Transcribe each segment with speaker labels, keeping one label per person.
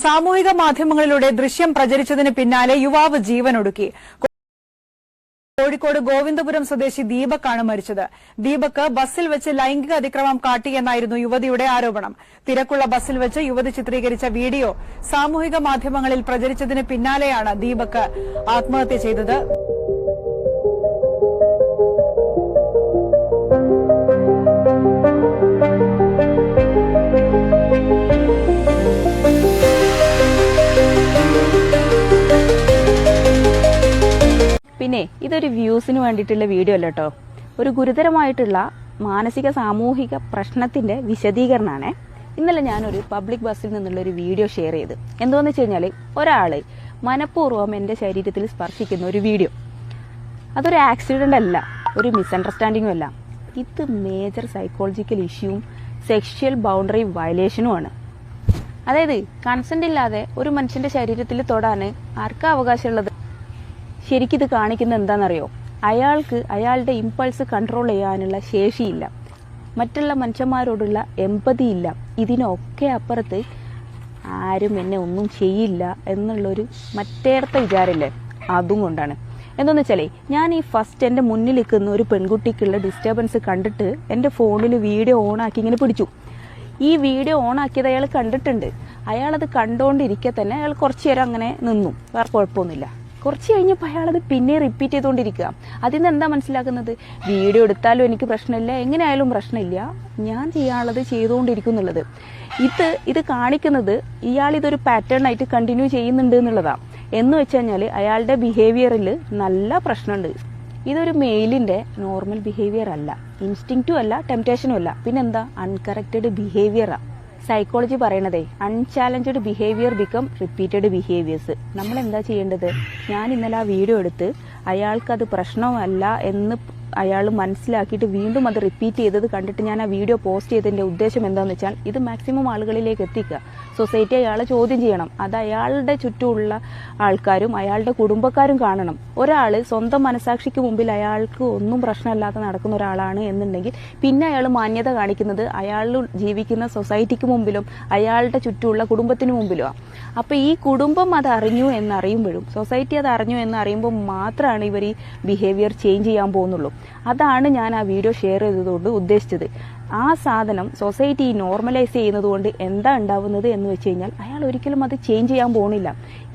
Speaker 1: സാമൂഹിക മാധ്യമങ്ങളിലൂടെ ദൃശ്യം പ്രചരിച്ചതിന് പിന്നാലെ യുവാവ് ജീവനൊടുക്കി. കോഴിക്കോട് ഗോവിന്ദപുരം സ്വദേശി ദീപക്കാണ് മരിച്ചത്. ദീപക് ബസ്സിൽ വെച്ച് ലൈംഗിക അതിക്രമം കാട്ടിയെന്നായിരുന്നു യുവതിയുടെ ആരോപണം. തിരക്കുള്ള ബസ്സിൽ വെച്ച് യുവതി ചിത്രീകരിച്ച വീഡിയോ സാമൂഹിക മാധ്യമങ്ങളിൽ പ്രചരിച്ചതിന് പിന്നാലെയാണ് ദീപക് ആത്മഹത്യ ചെയ്തത്.
Speaker 2: പിന്നെ ഇതൊരു വ്യൂസിന് വേണ്ടിയിട്ടുള്ള വീഡിയോ അല്ല കേട്ടോ, ഒരു ഗുരുതരമായിട്ടുള്ള മാനസിക സാമൂഹിക പ്രശ്നത്തിന്റെ വിശദീകരണമാണ്. ഇന്നലെ ഞാനൊരു പബ്ലിക് ബസ്സിൽ നിന്നുള്ള ഒരു വീഡിയോ ഷെയർ ചെയ്ത്. എന്താണെന്ന് വെച്ച് കഴിഞ്ഞാൽ, ഒരാള് മനഃപൂർവ്വം എൻ്റെ ശരീരത്തിൽ സ്പർശിക്കുന്ന ഒരു വീഡിയോ. അതൊരു ആക്സിഡന്റ് അല്ല, ഒരു മിസ്അണ്ടർസ്റ്റാൻഡിങ്ങും അല്ല. ഇത് മേജർ സൈക്കോളജിക്കൽ ഇഷ്യൂവും സെക്ഷൽ ബൗണ്ടറി വയലേഷനുമാണ്. അതായത് കൺസെന്റ് ഇല്ലാതെ ഒരു മനുഷ്യന്റെ ശരീരത്തിൽ തൊടാൻ ആർക്കാ അവകാശമുള്ളത്? ശരിക്കിത് കാണിക്കുന്നത് എന്താണെന്നറിയോ? അയാൾക്ക് അയാളുടെ ഇമ്പൾസ് കൺട്രോൾ ചെയ്യാനുള്ള ശേഷിയില്ല, മറ്റുള്ള മനുഷ്യന്മാരോടുള്ള എമ്പതി ഇല്ല. ഇതിനൊക്കെ അപ്പുറത്ത് ആരും എന്നെ ഒന്നും ചെയ്യില്ല എന്നുള്ളൊരു മറ്റേടത്തെ വിചാരമില്ലേ, അതും കൊണ്ടാണ്. എന്താണെന്ന് വെച്ചാലേ, ഞാൻ ഈ ഫസ്റ്റ് എൻ്റെ മുന്നിൽ നിൽക്കുന്ന ഒരു പെൺകുട്ടിക്കുള്ള ഡിസ്റ്റർബൻസ് കണ്ടിട്ട് എൻ്റെ ഫോണിൽ വീഡിയോ ഓണാക്കി ഇങ്ങനെ പിടിച്ചു. ഈ വീഡിയോ ഓണാക്കിയത് അയാൾ കണ്ടിട്ടുണ്ട്. അയാളത് കണ്ടുകൊണ്ടിരിക്കെ തന്നെ അയാൾ കുറച്ചു നേരം അങ്ങനെ നിന്നു, വേറെ കുഴപ്പമൊന്നുമില്ല. കുറച്ച് കഴിഞ്ഞപ്പോൾ അയാളത് പിന്നെ റിപ്പീറ്റ് ചെയ്തുകൊണ്ടിരിക്കുക. അതിൽ നിന്ന് എന്താ മനസ്സിലാക്കുന്നത്? വീഡിയോ എടുത്താലും എനിക്ക് പ്രശ്നമില്ല, എങ്ങനെയായാലും പ്രശ്നമില്ല, ഞാൻ ചെയ്യാനുള്ളത് ചെയ്തുകൊണ്ടിരിക്കുന്നുള്ളത്. ഇത് കാണിക്കുന്നത് ഇയാൾ ഇതൊരു പാറ്റേൺ ആയിട്ട് കണ്ടിന്യൂ ചെയ്യുന്നുണ്ട് എന്നുള്ളതാണ്. എന്ന് വെച്ച് കഴിഞ്ഞാൽ അയാളുടെ ബിഹേവിയറിൽ നല്ല പ്രശ്നമുണ്ട്. ഇതൊരു മെയിലിന്റെ നോർമൽ ബിഹേവിയർ അല്ല, ഇൻസ്റ്റിങ്ക്റ്റും അല്ല, ടെംപ്റ്റേഷനും അല്ല, പിന്നെന്താ, അൺകറക്റ്റഡ് ബിഹേവിയറാണ്. സൈക്കോളജി പറയണതേ unchallenged behaviour become repeated behaviours. നമ്മൾ എന്താ ചെയ്യേണ്ടത്? ഞാൻ ഇന്നലെ ആ വീഡിയോ എടുത്ത് അയാൾക്കത് പ്രശ്നമല്ല എന്ന് അയാൾ മനസ്സിലാക്കിയിട്ട് വീണ്ടും അത് റിപ്പീറ്റ് ചെയ്തത് കണ്ടിട്ട് ഞാൻ ആ വീഡിയോ പോസ്റ്റ് ചെയ്തതിൻ്റെ ഉദ്ദേശം എന്താണെന്ന് വെച്ചാൽ, ഇത് മാക്സിമം ആളുകളിലേക്ക് എത്തിക്കുക. സൊസൈറ്റി അയാളെ ചോദ്യം ചെയ്യണം. അത് അയാളുടെ ചുറ്റുമുള്ള ആൾക്കാരും അയാളുടെ കുടുംബക്കാരും കാണണം. ഒരാൾ സ്വന്തം മനസാക്ഷിക്ക് മുമ്പിൽ അയാൾക്ക് ഒന്നും പ്രശ്നമില്ലാതെ നടക്കുന്ന ഒരാളാണ് എന്നുണ്ടെങ്കിൽ പിന്നെ അയാൾ മാന്യത കാണിക്കുന്നത് അയാൾ ജീവിക്കുന്ന സൊസൈറ്റിക്ക് മുമ്പിലും അയാളുടെ ചുറ്റുമുള്ള കുടുംബത്തിന് മുമ്പിലുമാണ്. അപ്പോൾ ഈ കുടുംബം അത് അറിഞ്ഞു എന്നറിയുമ്പോഴും സൊസൈറ്റി അത് അറിഞ്ഞു എന്നറിയുമ്പോൾ മാത്രമാണ് ഇവർ ഈ ബിഹേവിയർ ചേഞ്ച് ചെയ്യാൻ പോകുന്നുള്ളൂ. അതാണ് ഞാൻ ആ വീഡിയോ ഷെയർ ചെയ്തതുകൊണ്ട് ഉദ്ദേശിച്ചത്. ആ സാധനം സൊസൈറ്റി നോർമലൈസ് ചെയ്യുന്നത് കൊണ്ട് എന്താ ഉണ്ടാവുന്നത് എന്ന് വെച്ച് കഴിഞ്ഞാൽ, അയാൾ ഒരിക്കലും അത് ചേഞ്ച് ചെയ്യാൻ പോകുന്നില്ല.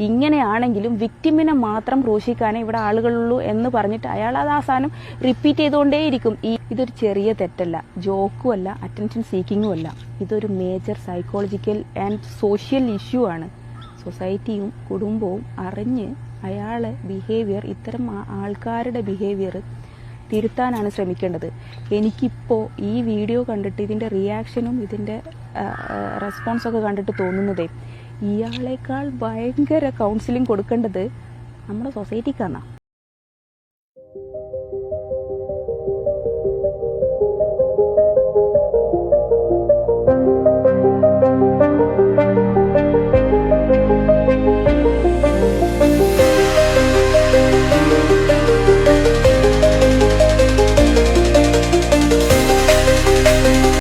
Speaker 2: ഇങ്ങനെയാണെങ്കിലും വിക്ടിമിനെ മാത്രം ക്രൂശിക്കാനേ ഇവിടെ ആളുകളുള്ളൂ എന്ന് പറഞ്ഞിട്ട് അയാൾ അത് ആ സാധനം റിപ്പീറ്റ് ചെയ്തുകൊണ്ടേയിരിക്കും. ഇതൊരു ചെറിയ തെറ്റല്ല, ജോക്കും അല്ല, അറ്റൻഷൻ സീക്കിങ്ങും അല്ല. ഇതൊരു major psychological and social issue ആണ്. സൊസൈറ്റിയും കുടുംബവും അറിഞ്ഞ് അയാളെ ബിഹേവിയർ, ഇത്തരം ആൾക്കാരുടെ ബിഹേവിയർ തിരുത്താനാണ് ശ്രമിക്കേണ്ടത്. എനിക്കിപ്പോൾ ഈ വീഡിയോ കണ്ടിട്ട് ഇതിൻ്റെ റിയാക്ഷനും ഇതിൻ്റെ റെസ്പോൺസൊക്കെ കണ്ടിട്ട് തോന്നുന്നതേ, ഇയാളേക്കാൾ ഭയങ്കര കൗൺസിലിംഗ് കൊടുക്കേണ്ടത് നമ്മുടെ സൊസൈറ്റിക്കാണ്.